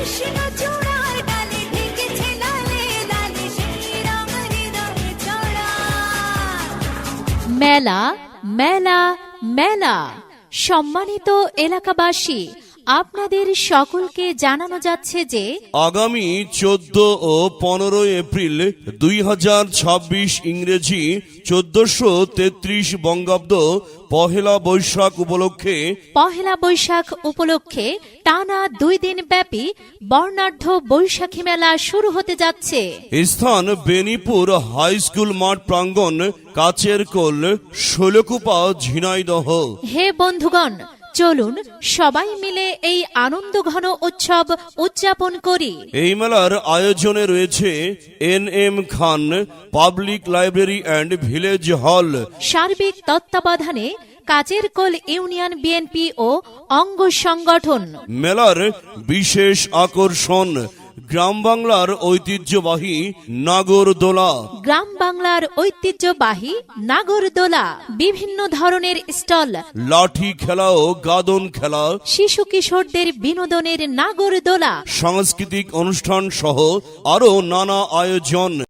কৃষ্ণচূড়ার ডালে ঢেকেছে লালে লালে সেই রং হৃদয়ে ছড়ায়। মেলা মেলা মেলা। সম্মানিত এলাকাবাসী, আপনাদের সকলকে জানানো যাচ্ছে যে আগামী 14 ও 15 এপ্রিল 2026 ইংরেজি 1433 বঙ্গাব্দ পহেলা বৈশাখ উপলক্ষে টানা 2 দিন ব্যাপী বর্ণাঢ্য বৈশাখী মেলা শুরু হতে যাচ্ছে। স্থান বেনিপুর হাই স্কুল মাঠ প্রাঙ্গণ, কাচের কোল, শৈলকুপা, ঝিনাইদহ। হে বন্ধুগণ, চলুন সবাই মিলে এই আনন্দঘন উৎসব উদযাপন করি। এই মেলার আয়োজনে রয়েছে NM Khan public library and village হল। সার্বিক তত্ত্বাবধানে কাচের কোল ইউনিয়ন বিএনপি ও অঙ্গ সংগঠন। মেলার বিশেষ আকর্ষণ গ্রাম বাংলার ঐতিহ্যবাহী নাগরদোলা, বিভিন্ন ধরনের স্টল, লাঠি খেলা ও গাদন খেলা, শিশু কিশোরদের বিনোদনের নাগরদোলা, সাংস্কৃতিক অনুষ্ঠান সহ আরো নানা আয়োজন।